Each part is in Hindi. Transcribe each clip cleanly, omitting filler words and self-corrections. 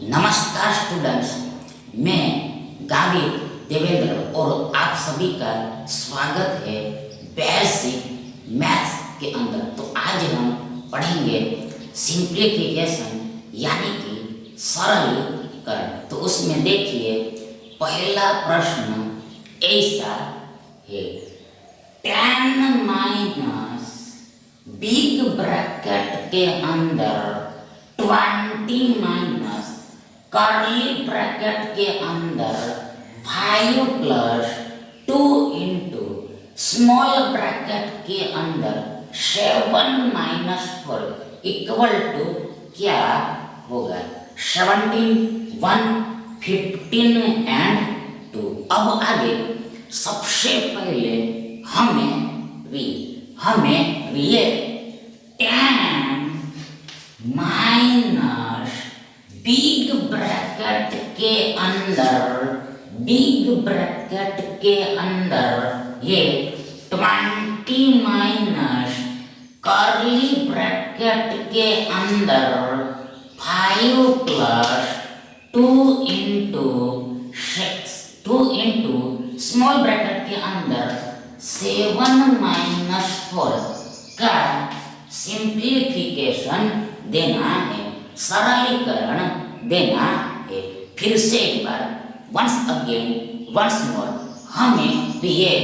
नमस्कार स्टूडेंट्स, मैं गावित देवेंद्र और आप सभी का स्वागत है बेसिक मैथ्स के अंदर। तो आज हम पढ़ेंगे सिंप्लीफिकेशन यानी कि सरलीकरण। तो उसमें देखिए पहला प्रश्न ऐसा है, 10 माइनस बिग ब्रैकेट के अंदर 20 माइनस कर्ली ब्रैकेट के अंदर 5 प्लस 2 इंटू स्मॉल ब्रैकेट के अंदर 7 माइनस 4 इक्वल टू क्या होगा? 17, 1, 15 एंड 2। अब आगे सबसे पहले हमें ये 10 माइनस बिग ब्रैकेट के अंदर ये 20 माइनस कर्ली ब्रैकेट के अंदर 5 प्लस 2 इंटू स्मॉल ब्रैकेट के अंदर 7 माइनस 4 का सिंप्लीफिकेशन देना है, सरलीकरण देना है। फिर से एक बार वंस मोर हमें ये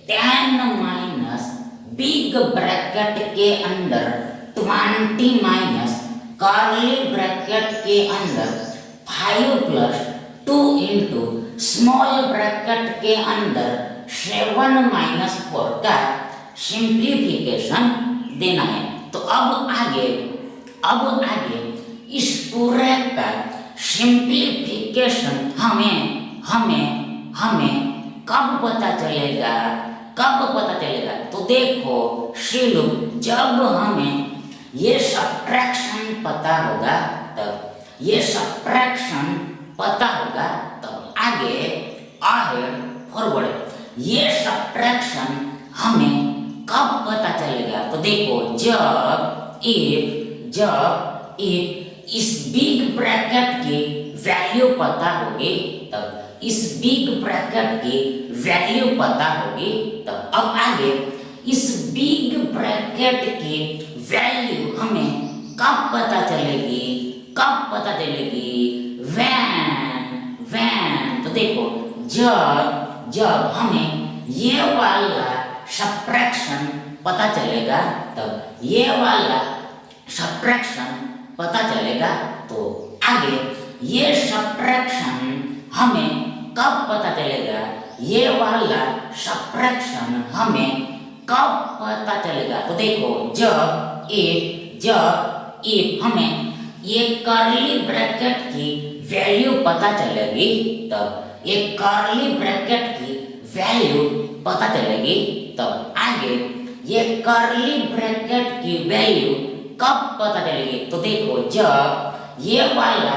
10 माइनस बिग ब्रैकेट के अंदर 20 माइनस कर्ली ब्रैकेट के अंदर 5 प्लस 2 इंटू स्मॉल ब्रैकेट के अंदर 7 माइनस 4 का सिंप्लीफिकेशन देना है। तो अब आगे इस पूरे का सिंप्लीफिकेशन हमें कब पता चलेगा? तो देखो शिलू, जब हमें ये सब्ट्रैक्शन पता होगा तब आगे फॉरवर्ड ये सब्ट्रैक्शन हमें कब पता चलेगा? तो देखो जब इस बिग ब्रैकेट की वैल्यू पता होगी तब, इस बिग ब्रैकेट की वैल्यू पता होगी तब। अब आगे इस बिग ब्रैकेट की वैल्यू हमें कब पता चलेगी? वैन तो देखो जब हमें ये वाला सब्ट्रैक्शन पता चलेगा तब, ये वाला सब्ट्रैक्शन पता चलेगा। तो आगे ये सब्ट्रैक्शन हमें कब पता चलेगा? ये वाला सब्ट्रैक्शन हमें कब पता चलेगा? तो देखो जब हमें ये कर्ली ब्रैकेट की वैल्यू पता चलेगी तब, ये कर्ली ब्रैकेट की वैल्यू पता चलेगी तब आगे ये कर्ली ब्रैकेट की वैल्यू कब पता चलेगी? तो देखो जब ये वाला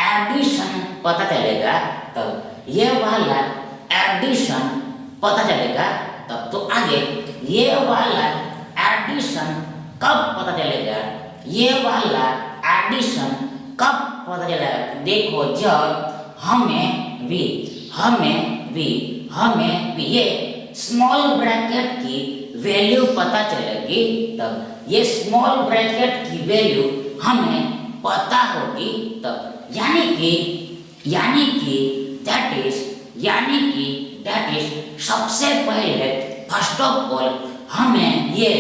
एडिशन पता चलेगा तब, ये वाला एडिशन पता चलेगा तब। तो आगे ये वाला एडिशन कब पता चलेगा? ये वाला एडिशन कब पता चलेगा? देखो जब हमें भी ये स्मॉल ब्रैकेट की वैल्यू पता चलेगी तब, ये स्मॉल ब्रैकेट की वैल्यू हमें पता होगी तब, यानी कि दैट इज सबसे पहले फर्स्ट ऑफ ऑल हमें ये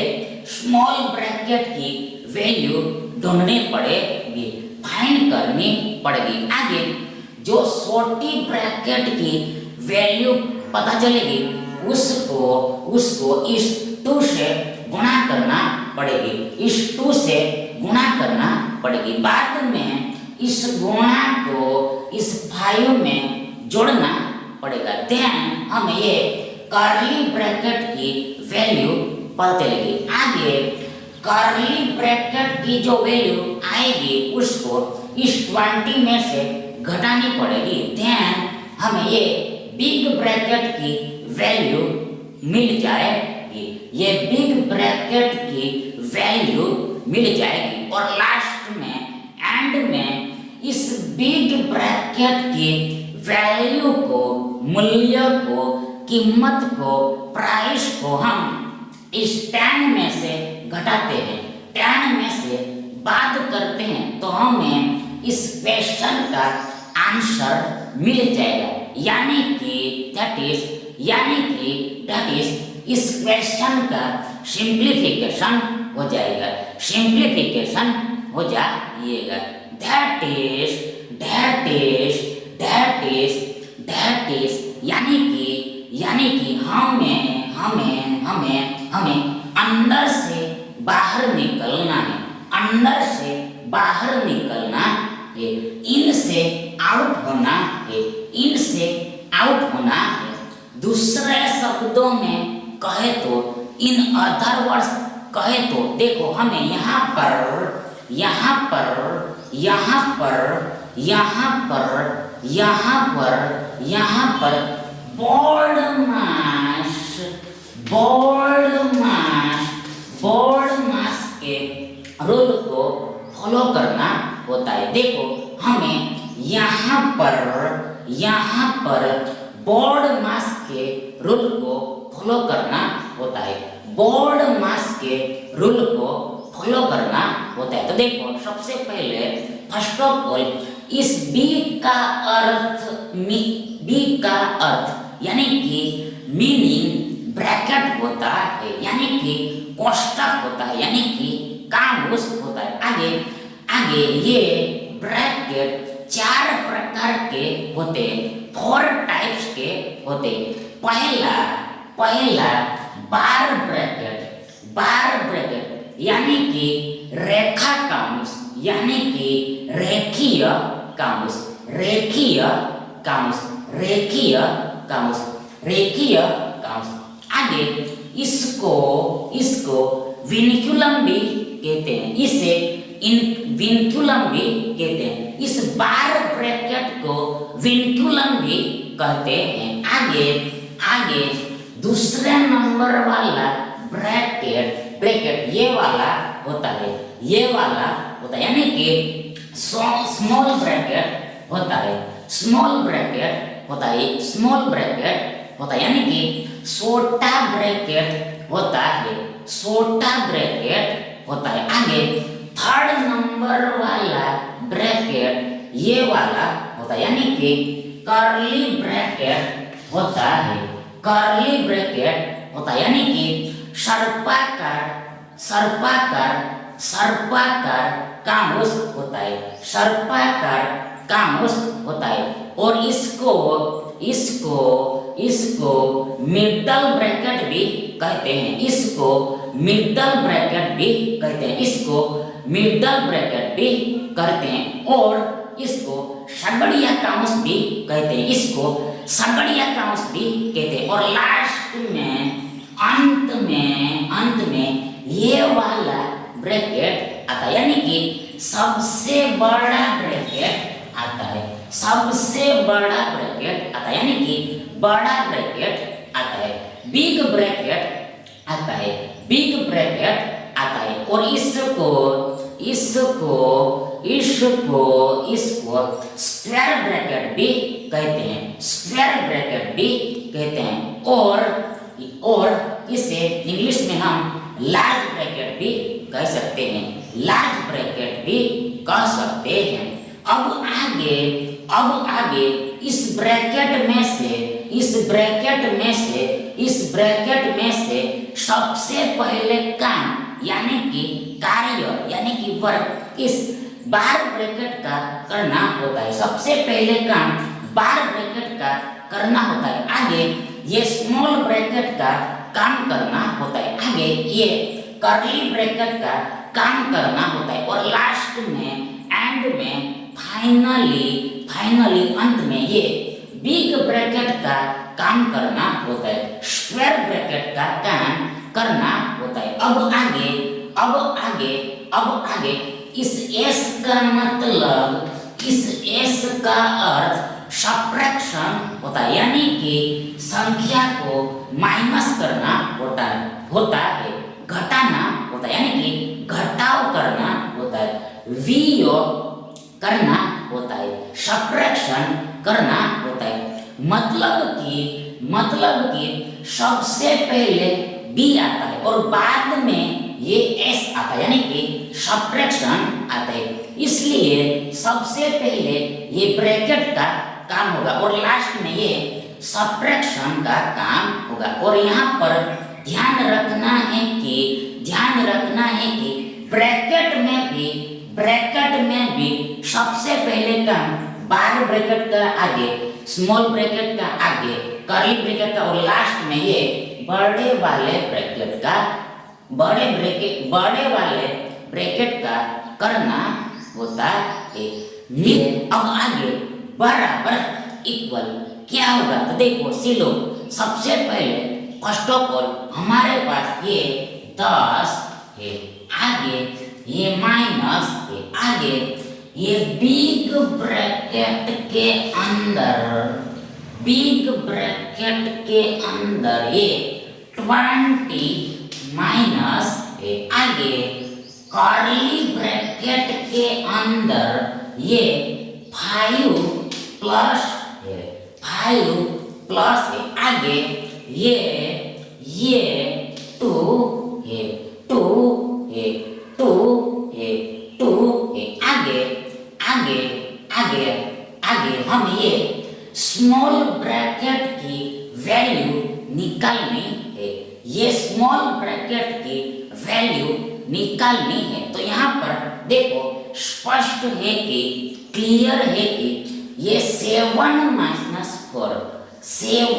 स्मॉल ब्रैकेट की वैल्यू ढूंढनी पड़ेगी, फाइंड करनी पड़ेगी। आगे जो छोटी ब्रैकेट की वैल्यू पता चलेगी उसको इस 2 से गुणा करना पड़ेगी, इस 2 से गुणा करना पड़ेगी। बाद में इस गुणा को इस 5 में जोड़ना पड़ेगा। देन हमें ये कर्ली ब्रैकेट की वैल्यू पता चलेगी। आगे कर्ली ब्रैकेट की जो वैल्यू आएगी उसको इस 20 में से घटानी पड़ेगी। देन हमें ये बिग ब्रैकेट की वैल्यू मिल जाएगी, ये बिग ब्रैकेट की वैल्यू मिल जाएगी और लास्ट में एंड में इस बिग ब्रैकेट की वैल्यू को, मूल्य को, कीमत को, प्राइस को हम इस tan में से घटाते हैं, tan में से बात करते हैं, तो हमें इस क्वेश्चन का आंसर मिल जाएगा। यानी कि दैट इज इस क्वेश्चन का सिंप्लीफिकेशन हो जाएगा, सिंप्लीफिकेशन हो जाइएगा। दैट इज यानी कि हमें अंदर से बाहर निकलना है, अंदर से बाहर निकलना है, इन से आउट होना है, इन से आउट होना है। दूसरे शब्दों में कहे तो, इन अदर वर्ड्स कहे तो, देखो हमें यहाँ पर बोल्ड मास के रूल को फॉलो करना होता है। देखो हमें यहाँ पर बोल्ड मास के रूल को फॉलो करना होता है, बोल्ड मास के रूल को फॉलो करना होता है। तो देखो सबसे पहले फर्स्ट ऑफ ऑल इस बी का अर्थ यानी कि मीनिंग ब्रैकेट होता है, यानी कि कोष्टक होता है, यानी कि काउंस होता है। आगे ये ब्रैकेट 4 प्रकार के होते, 4 टाइप्स के होते। पहला बार ब्रैकेट यानी कि रेखा काउंस, यानी कि रेखीय काउंस। आगे इसको विनक्यूलम भी कहते हैं, इसे विनक्यूलम भी कहते हैं। इस बार ब्रैकेट को विनक्यूलम भी कहते हैं। आगे दूसरे नंबर वाला ब्रैकेट ये वाला होता है, यानी कि स्मॉल ब्रैकेट होता है, यानी कि छोटा ब्रैकेट होता है। आगे थर्ड नंबर वाला ब्रैकेट ये वाला होता है, यानी कि कर्ली ब्रैकेट होता है, यानी कि सर्पाकार काउंस होता है। और इसको मिडल ब्रैकेट भी कहते हैं, और इसको सगड़िया काउंस भी कहते हैं, और लास्ट में अंत में ये वाला ब्रैकेट आता है, यानी कि सबसे बड़ा ब्रैकेट आता है, यानी कि बड़ा ब्रैकेट आता है, बिग ब्रैकेट आता है। और इसको स्क्वायर ब्रैकेट भी कहते हैं, और इसे इंग्लिश में हम लार्ज ब्रैकेट भी कह सकते हैं, अब आगे इस ब्रैकेट में से सबसे पहले काम यानी कि कार्य यानी कि वर्क इस बार ब्रैकेट का करना होता है। सबसे पहले काम बार ब्रैकेट का करना होता है, आगे ये स्मॉल ब्रैकेट का काम करना होता है, आगे ये कर्ली ब्रैकेट का काम करना होता है, और लास्ट में एंड में फाइनली अंत में ये बिग ब्रैकेट का काम करना होता है, स्क्वायर ब्रैकेट का काम करना होता है। अब आगे इस S का मतलब, इस S का अर्थ सब्ट्रैक्शन होता है, यानी कि संख्या को माइनस करना होता है, घटाना होता है, यानी कि घटाव करना होता है। करना होता है, सब्ट्रैक्शन करना होता है। मतलब कि सबसे पहले बी आता है और बाद में ये एस आता है, यानी कि सब्ट्रैक्शन आता है। इसलिए सबसे पहले ये ब्रैकेट का काम होगा और लास्ट में ये सब्ट्रैक्शन का काम होगा। और यहाँ पर ध्यान रखना है कि ब्रैकेट में भी सबसे पहले काम बार ब्रैकेट का आगे, स्मॉल ब्रैकेट का आगे, कर्ली ब्रैकेट का और लास्ट में ये बड़े वाले ब्रैकेट का करना होता है। अब आगे बराबर इक्वल क्या होगा तो देखो सिलो, सबसे पहले फर्स्ट ऑफ ऑल हमारे पास ये 10 है, आगे ये माइनस है, आगे ये बिग ब्रैकेट के अंदर ये 20 माइनस है, आगे कर्ली ब्रैकेट के अंदर ये 5 प्लस है, आगे ये 2 है, आगे हम ये स्मॉल ब्रैकेट की वैल्यू निकालनी है, ये स्मॉल ब्रैकेट की वैल्यू निकालनी है। तो यहाँ पर देखो स्पष्ट है कि क्लियर है कि ये 7 माइनस 4 3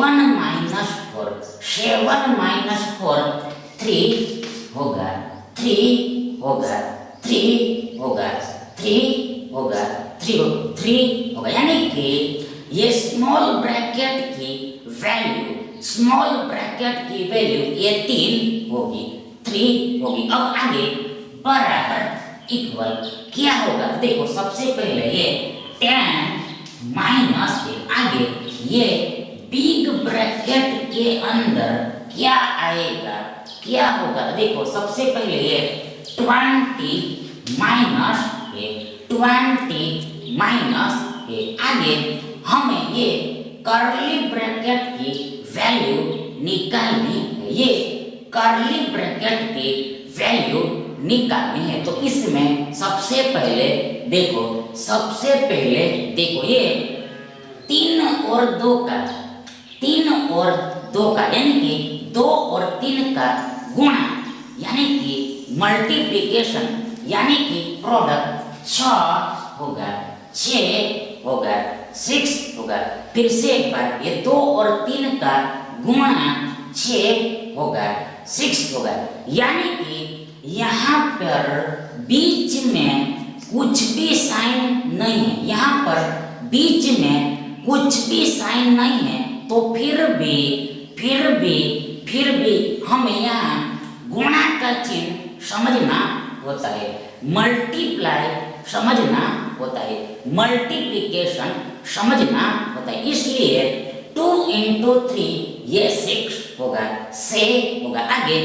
होगा, 3 होगा, यानी कि ये स्मॉल ब्रैकेट की वैल्यू ये 3 होगी, 3 होगी। अब आगे बराबर इक्वल क्या होगा देखो, सबसे पहले ये 10 माइनस है, आगे ये बिग ब्रैकेट के अंदर क्या आएगा, क्या होगा देखो, सबसे पहले ये 20 माइनस है, आगे हमें ये कर्ली ब्रैकेट की वैल्यू निकालनी है, ये कर्ली ब्रैकेट की वैल्यू निकालनी है। तो इसमें सबसे पहले देखो ये 3 और 2 का यानी कि 2 और 3 का गुणा, यानी कि मल्टीप्लिकेशन, यानी कि प्रोडक्ट 6 होगा, 6 होगा। फिर से एक बार ये 2 और 3 का गुणा 6 होगा, 6 होगा, यानी कि यहाँ पर बीच में कुछ भी साइन नहीं है, यहाँ पर बीच में कुछ भी साइन नहीं है, तो फिर भी हमें यहाँ गुणा का चिन्ह समझना होता है, मल्टीप्लाई समझना होता है, मल्टीप्लिकेशन समझना होता है। इसलिए 2 × 3 ये 6 होगा, 6 होगा। आगे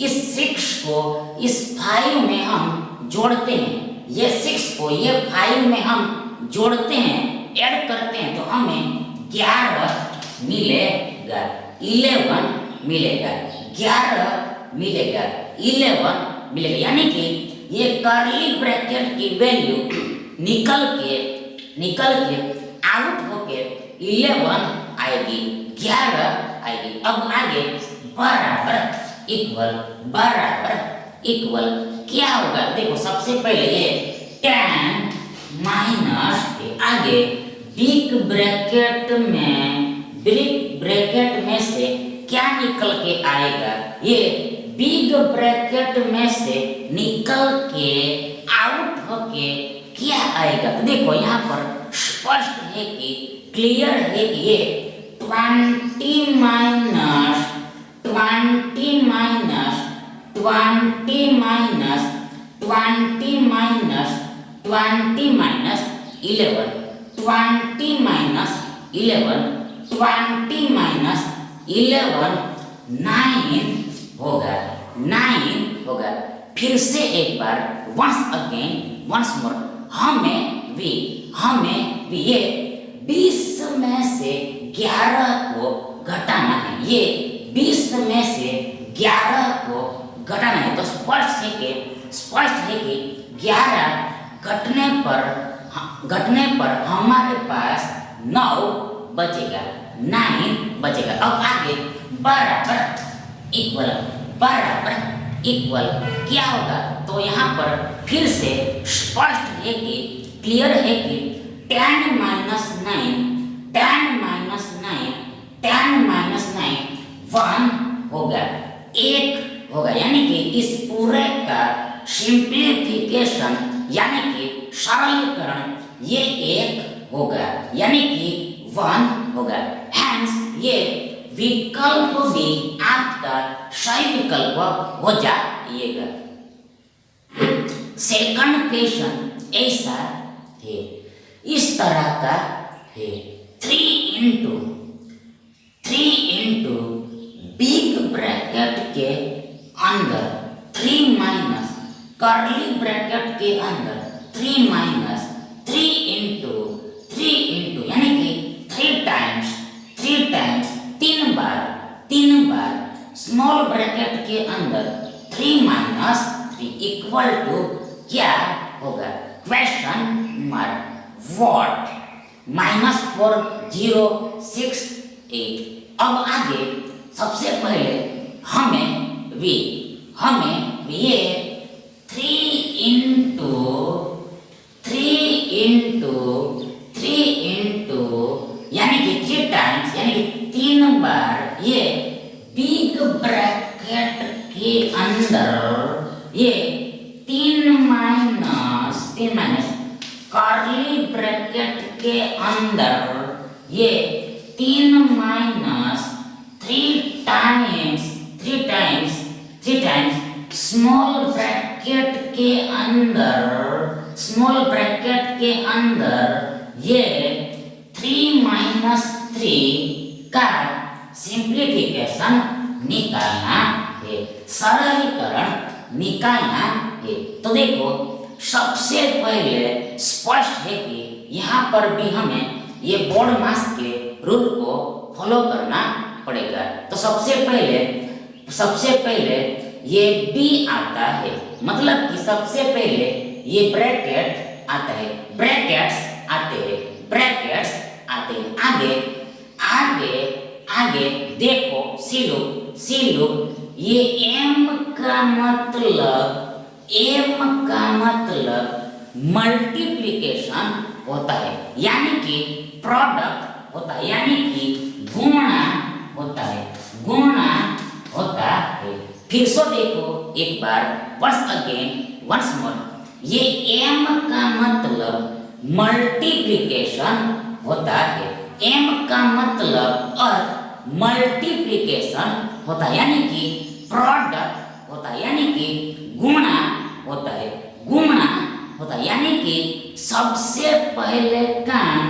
इस 6 को इस 5 में हम जोड़ते हैं, ये 6 को ये 5 में हम जोड़ते हैं, ऐड करते हैं, तो हमें 11 मिलेगा, 11 मिलेगा, 11 मिलेगा, 11 मिलेगा, यानी कि ये कर्ली ब्रैकेट की वैल्यू निकल के आउट होके 11 आएगी, 11 आएगी। अब आगे बराबर इक्वल क्या होगा देखो, सबसे पहले ये 10 माइनस, आगे बिग ब्रैकेट में से क्या निकल के आएगा, ये बिग ब्रैकेट में से निकल के आउट होके क्या आएगा। तो देखो यहाँ पर स्पष्ट है कि क्लियर है कि ये 20 माइनस 11 9 होगा। फिर से एक बार वंस मोर हमें वी हमें ये 20 में से 11 को घटाना है। ये 20 में से 11 को घटाना है। तो स्पष्ट है कि 11 घटने पर हमारे पास 9 बचेगा, 9 बचेगा। अब आगे बराबर इक्वल क्या होगा? तो यहाँ पर फिर से स्पष्ट है कि क्लियर है कि 10 माइनस 9 1 होगा, 1 होगा। यानी कि इस पूरे का सिंप्लीफिकेशन यानी कि सरलीकरण ये 1 होगा, यानी कि 1 होगा। हैंस ये विकल्प भी आपका सही विकल्प हो जाएगा। सेकंड क्वेश्चन ऐसा है, इस तरह का है। 3 इंटू बिग ब्रैकेट के अंदर 3 माइनस कर्ली ब्रैकेट के अंदर 3 माइनस 3 इंटू यानी कि 3 टाइम्स 3 बार स्मॉल ब्रैकेट के अंदर 3 माइनस 3 इक्वल टू क्या होगा? Question mark what -4068। अब आगे सबसे पहले हमें ये 3 इंटू यानी कि 3 टाइम्स यानी कि 3 बार ये बिग ब्रैकेट के अंदर ये 3 माइनस कर्ली ब्रैकेट के अंदर ये 3 माइनस 3 टाइम्स स्मॉल ब्रैकेट के अंदर ये 3 माइनस 3 का सिंप्लीफिकेशन निकालना है, सरलीकरण निकालना है। तो देखो सबसे पहले स्पष्ट है कि यहाँ पर भी हमें ये बोर्ड मास के रूल को फॉलो करना पड़ेगा। तो सबसे पहले ये b आता है, मतलब कि सबसे पहले ये ब्रैकेट आता है, ब्रैकेट्स आते हैं। आगे देखो सीलू ये m का मतलब मल्टीप्लिकेशन होता है, यानी कि प्रोडक्ट होता है, यानी कि गुणा होता है। फिर से देखो एक बार वंस मोर ये m का मतलब मल्टीप्लिकेशन होता है, m का मतलब अर्थ मल्टीप्लिकेशन होता है, यानी कि प्रोडक्ट होता है, यानी कि गुणा होता है, यानी कि सबसे पहले काम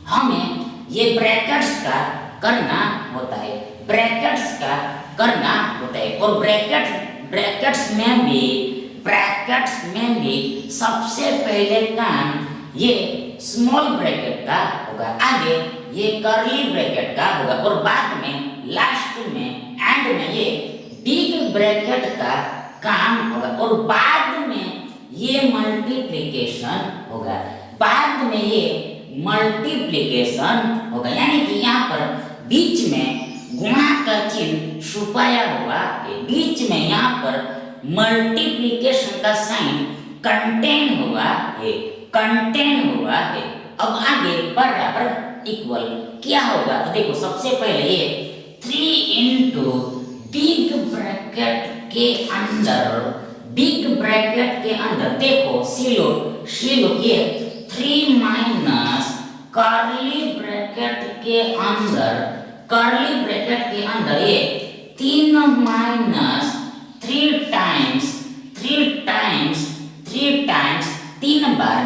हमें ये ब्रैकेट्स का करना होता है, और ब्रैकेट्स में भी सबसे पहले काम ये स्मॉल ब्रैकेट का होगा, आगे ये कर्ली ब्रैकेट का होगा, और बाद में लास्ट में एंड में ये बिग ब्रैकेट का काम होगा, और बाद में ये मल्टीप्लिकेशन होगा, यानी कि यहाँ पर बीच में गुणा का चिन्ह छुपाया हुआ है, बीच में यहाँ पर मल्टीप्लिकेशन का साइन कंटेन हुआ है। अब आगे बराबर इक्वल क्या होगा? तो देखो सबसे पहले ये 3 इंटू बिग ब्रैकेट के अंदर देखो सीलो ये 3 माइनस कर्ली ब्रैकेट के अंदर ये 3 माइनस 3 टाइम्स 3 बार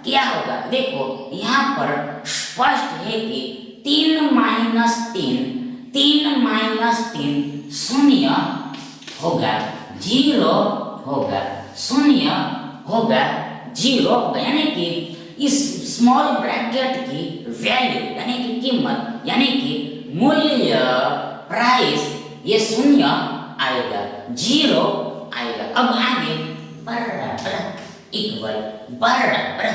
क्या होगा? देखो यहाँ पर स्पष्ट है कि 3 माइनस 3 शून्य होगा, 0 होगा, 0 होगा, जीरो होगा, यानी कि इस स्मॉल ब्रैकेट की वैल्यू यानी कि कीमत यानी कि मूल्य प्राइस ये शून्य आएगा, जीरो आएगा। अब आगे बराबर इक्वल बराबर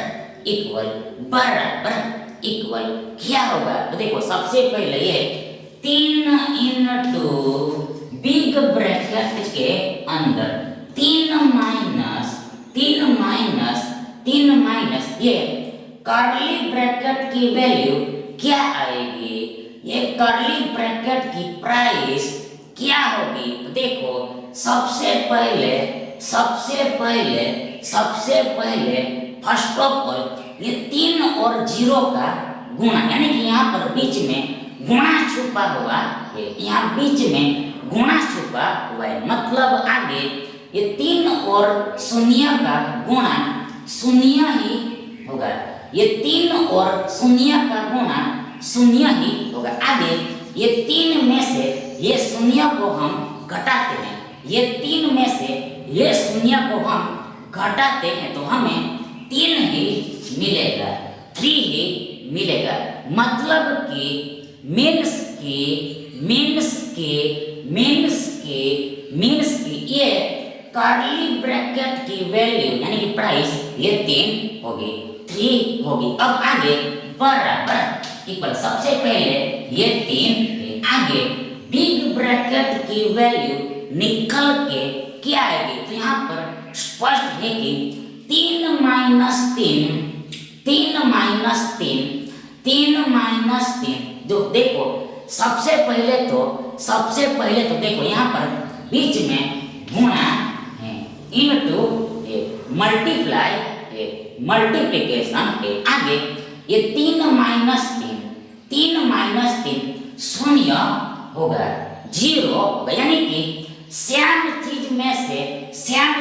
इक्वल बराबर इक्वल क्या होगा? तो देखो सबसे पहले ये 3 इंटू बिग ब्रैकेट के अंदर 3 माइनस ये कर्ली ब्रैकेट की वैल्यू क्या आएगी? ये कर्ली ब्रैकेट की प्राइस क्या होगी? तो देखो सबसे पहले फर्स्ट ऑफ ऑल ये 3 और 0 का गुणा, यानी कि यहाँ पर बीच में गुणा छुपा हुआ है, यहाँ बीच में गुणा छुपा हुआ है, मतलब आगे ये 3 और 0 का गुणा 0 ही होगा, ये 3 और 0 का गुणा 0 ही होगा। आगे ये 3 में से ये 0 को हम घटाते हैं, ये 3 में से ये 0 को हम घटाते हैं तो हमें 3 ही मिलेगा, 3 ही मिलेगा, मतलब कि मीन्स की ये कर्ली ब्रैकेट की वैल्यू यानी कि प्राइस ये 3 होगी, 3 होगी। अब आगे बराबर इक्वल, सबसे पहले ये 3 आगे बिग ब्रैकेट की वैल्यू निकल के क्या आएगी? तो यहाँ पर स्पष्ट है कि 3 माइनस 3 जो देखो सबसे पहले तो देखो यहाँ पर बीच में गुणा है इनटू मल्टीप्लिकेशन है, आगे ये 3 माइनस 3 शून्य होगा, 0 होगा, यानी कि सेम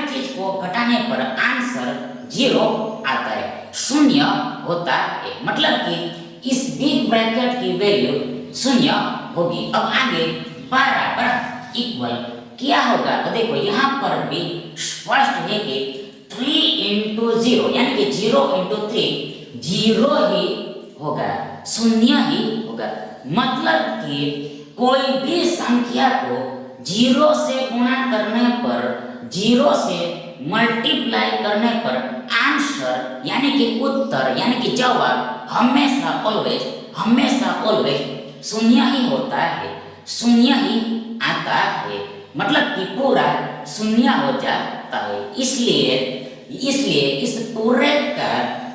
चीज को घटाने पर आंसर 0 आता है, शून्य होता है, मतलब कि इस बिग ब्रैकेट की वैल्यू 0 होगी। अब आगे बराबर इक्वल क्या होगा? तो देखो यहाँ पर भी स्पष्ट है कि 3 इंटू 0 यानी कि 0 इंटू 3 0 ही होगा, 0 ही होगा, मतलब कि कोई भी संख्या को 0 से गुणा करने पर, 0 से मल्टीप्लाई करने पर आंसर यानी कि उत्तर यानी कि जवाब हमेशा ऑलवेज 0 ही होता है, 0 ही आता है, मतलब कि पूरा 0 हो जाता है। इसलिए इस पूरे का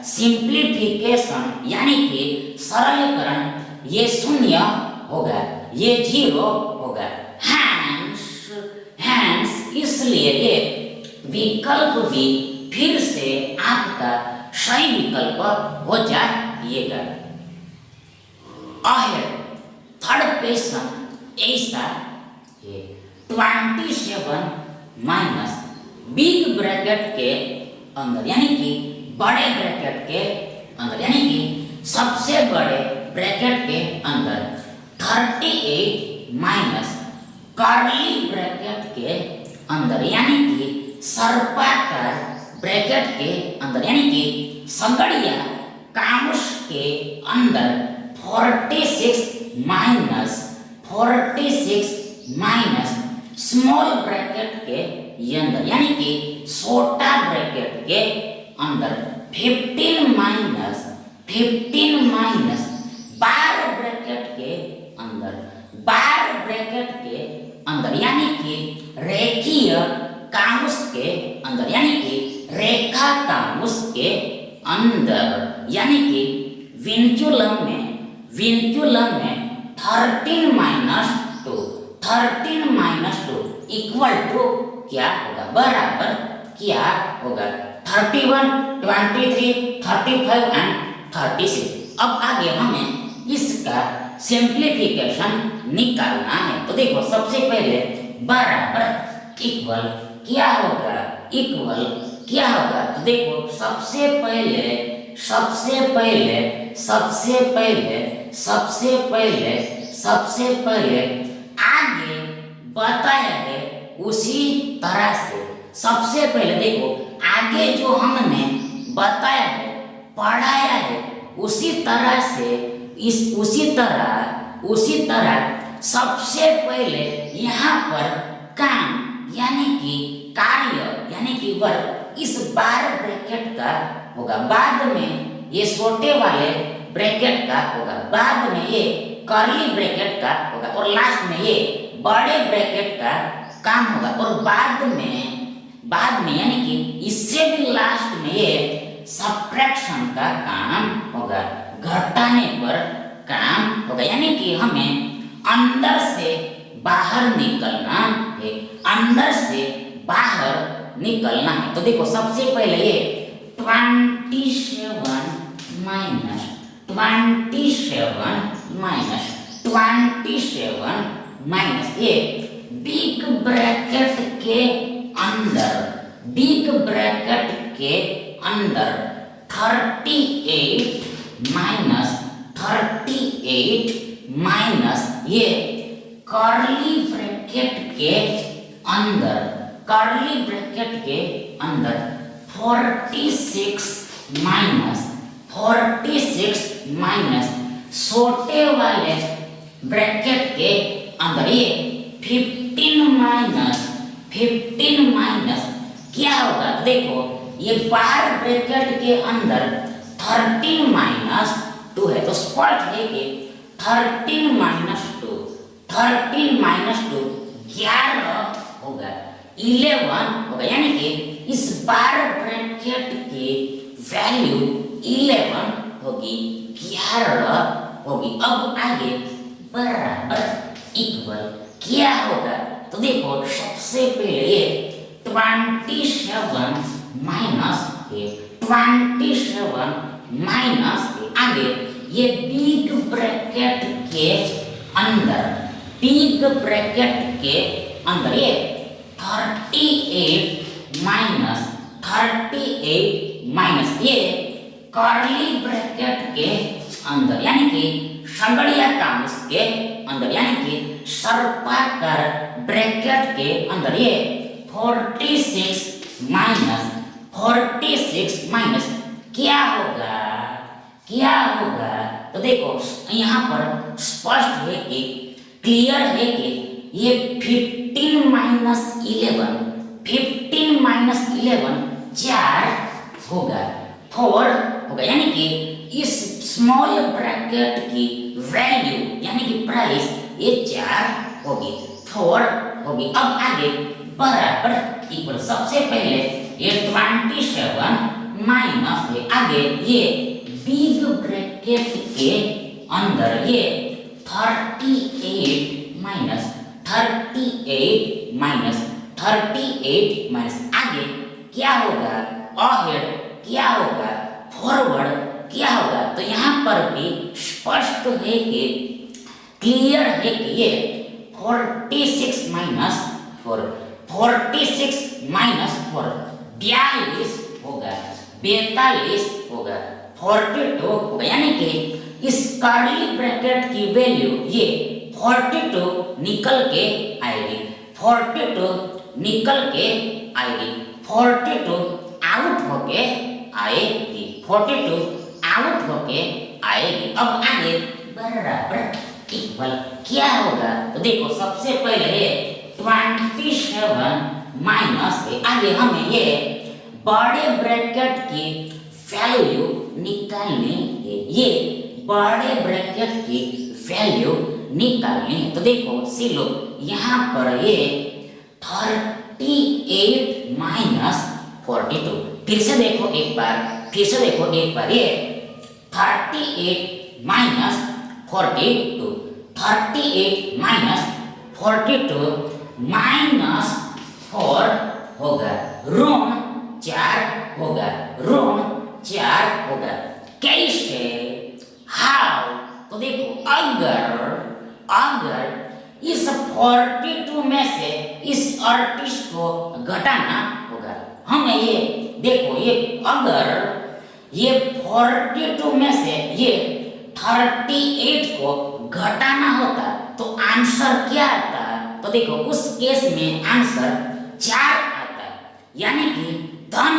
सिंप्लीफिकेशन यानी कि सरलीकरण ये 0 होगा, ये 0 होगा, हैंस इसलिए ये विकल्प भी फिर से आपका सही विकल्प हो जाएगा। थर्ड क्वेश्चन ऐसा है 27 माइनस बिग ब्रैकेट के अंदर यानी कि बड़े ब्रैकेट के अंदर यानी कि सबसे बड़े ब्रैकेट के अंदर 38 माइनस कर्ली ब्रैकेट के अंदर यानी कि सर्पाकार ब्रैकेट के अंदर यानी कि संगड़िया काउंस के अंदर 46 माइनस स्मॉल ब्रैकेट के अंदर यानी कि छोटा ब्रैकेट के अंदर 15 माइनस बार ब्रैकेट के अंदर यानी कि रेखीय काउंस के अंदर यानी कि रेखा काउंस के अंदर यानी कि विनक्यूलम में 13 माइनस 2 इक्वल टू क्या होगा? बराबर क्या होगा? 31, 23, 35 एंड 36। अब आगे हमें इसका सिंप्लीफिकेशन निकालना है, तो देखो सबसे पहले बराबर इक्वल क्या होगा? तो देखो सबसे पहले आगे बताया है उसी तरह से सबसे पहले देखो आगे जो हमने बताया है, पढ़ाया है, उसी तरह से उसी तरह सबसे पहले यहाँ पर काम यानी कि कार्य यानी कि वर्क इस बार ब्रैकेट का होगा, बाद में ये छोटे वाले ब्रैकेट का होगा, बाद में ये कर्ली ब्रैकेट का होगा और लास्ट में ये बड़े ब्रैकेट का काम होगा और बाद में यानी कि इससे भी लास्ट में ये सब्ट्रैक्शन का काम होगा, घटाने पर काम होगा। यानी कि हमें अंदर से बाहर निकलना है, अंदर से बाहर निकलना है। तो देखो सबसे पहले ये 27 माइनस ये बिग ब्रैकेट के अंदर 38 माइनस ये कर्ली ब्रैकेट के अंदर 46 माइनस छोटे वाले ब्रैकेट के अंदर ये 15 माइनस क्या होगा, देखो ये बाहर ब्रैकेट के अंदर 13 माइनस 2 है, तो स्पष्ट है कि 13 माइनस 2 11 होगा, 11 होगा। यानी कि इस बार ब्रैकेट की वैल्यू 11 होगी, 11 होगी। अब आगे बराबर इक्वल क्या होगा, तो देखो सबसे पहले ये 27 माइनस आगे ये बिग ब्रैकेट के अंदर ये 38 माइनस ये कर्ली ब्रैकेट के अंदर यानी कि संगड़िया काउंस के अंदर यानी कि सर्पाकार ब्रैकेट के अंदर ये 46 माइनस क्या होगा, तो देखो यहाँ पर स्पष्ट है कि क्लियर है कि ये 15 माइनस 11 4 होगा, 4 होगा। यानी कि इस स्मॉल ब्रैकेट की वैल्यू यानी कि प्राइस ये 4 होगी, 4 होगी। अब आगे बराबर इक्वल सबसे पहले ये 27 माइनस है, आगे ये बिग ब्रैकेट के अंदर ये 38 माइनस आगे क्या होगा, अहेड क्या होगा, फॉरवर्ड क्या होगा। तो यहाँ पर भी स्पष्ट है कि क्लियर है कि ये 46 माइनस 4 42 होगा, 42 होगा, 42 होगा। यानी कि इस कर्ली ब्रैकेट की वैल्यू ये 42 निकल के आएगी, 42 आउट होके आएगी, अब आगे बराबर इक्वल क्या होगा, तो देखो सबसे पहले 27 माइनस आगे हमें ये बड़े ब्रैकेट की वैल्यू निकालनी है, ये बड़े ब्रैकेट की वैल्यू निकालनी है। तो देखो सिलो यहाँ पर ये 38 माइनस 42 फिर से देखो एक बार ये 38 माइनस 42 माइनस 4 होगा, ऋण 4 होगा, कैसे, हाउ, तो देखो अगर इस 42 में से इस 38 को घटाना होगा, हमें ये देखो ये अगर ये 42 में से ये 38 को घटाना होता तो आंसर क्या आता, तो देखो उस केस में आंसर 4 आता, यानी कि धन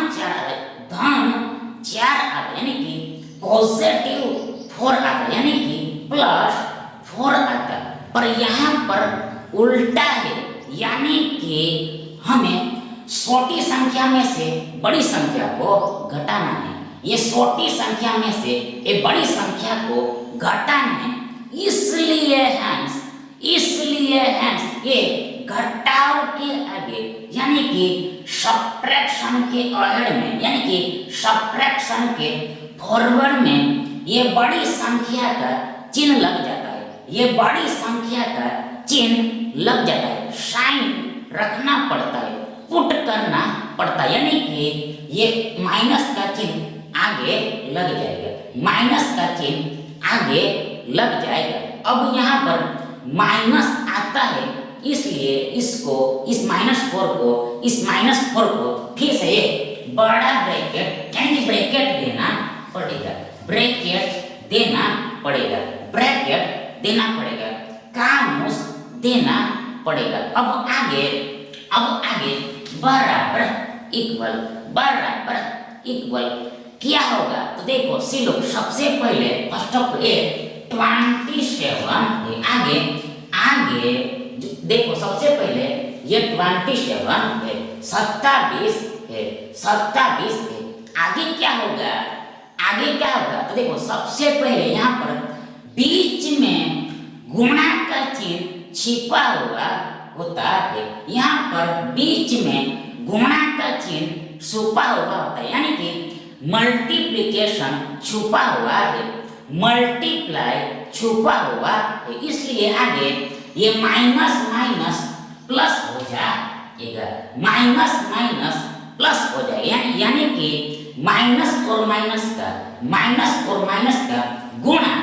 4 आ गया, यानी कि पॉजिटिव 4 आ गया, यानी कि प्लस 4 आता। पर यहाँ पर उल्टा है, यानी कि हमें छोटी संख्या में से बड़ी संख्या को घटाना है। ये छोटी संख्या में से ये बड़ी संख्या को घटाना है, इसलिए हैंस ये घटाव के आगे यानी कि सब्ट्रैक्शन के अहेड में, यानी कि सब्ट्रैक्शन के फॉरवर्ड में ये बड़ी संख्या का चिन्ह लग जाता है। ये बड़ी संख्या का चिन्ह लग जाता है, साइन रखना पड़ता है, पुट करना पड़ता है, यानी कि ये माइनस का चिन्ह आगे लग जाएगा, माइनस का चिन्ह आगे लग जाएगा। अब यहाँ पर माइनस आता है, इसलिए इसको इस -4 को फिर से बड़ा ब्रैकेट यानी कि ब्रैकेट देना पड़ेगा, ब्रैकेट देना पड़ेगा, कामोस देना पड़ेगा। अब आगे बराबर इक्वल क्या होगा? तो देखो सी लोग सबसे पहले फर्स्ट ऑफ 27 है। आगे देखो सबसे पहले ये 27 है, 27 है, आगे क्या होगा? तो देखो सबसे पहले यहाँ पर बीच में गुणा का चिन्ह छिपा हुआ होता है, यहाँ पर बीच में गुणा का चिन्ह छुपा हुआ होता है, यानी कि मल्टीप्लिकेशन छुपा हुआ है, मल्टीप्लाई छुपा हुआ है, इसलिए आगे ये माइनस प्लस हो जाएगा, प्लस हो जाएगा, यानी कि माइनस और माइनस का गुणा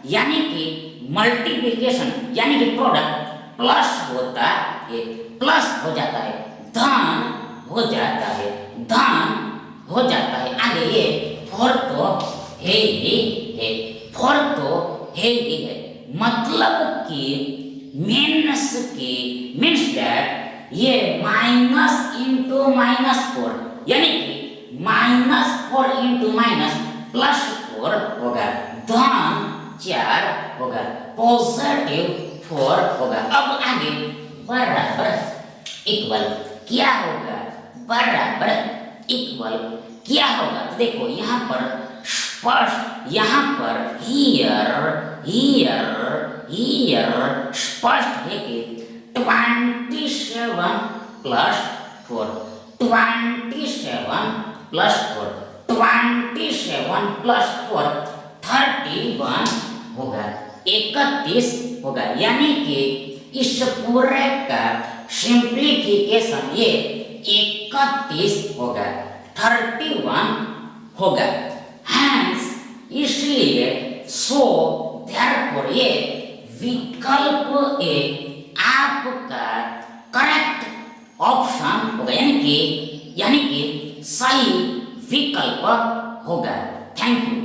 यानी कि मल्टीप्लिकेशन यानी कि प्रोडक्ट प्लस होता है, प्लस हो जाता है, धन हो जाता है, आगे ये 4 तो है ही है, मतलब कि मीन्स दैट ये माइनस इंटू -4 यानी कि -4 इंटू +4 होगा, धन 4 होगा, पॉजिटिव 4 होगा। अब आगे बराबर इक्वल क्या होगा? तो देखो यहाँ पर स्पष्ट, यहाँ पर हियर स्पष्ट है कि 27 + 4 31 होगा, 31 होगा, यानी कि इस पूरे का सिंप्लीफिकेशन ये 31 होगा, 31 होगा, हैंस इसलिए देयरफॉर ये विकल्प ए आपका करेक्ट ऑप्शन होगा, यानी कि सही विकल्प होगा। Thank you.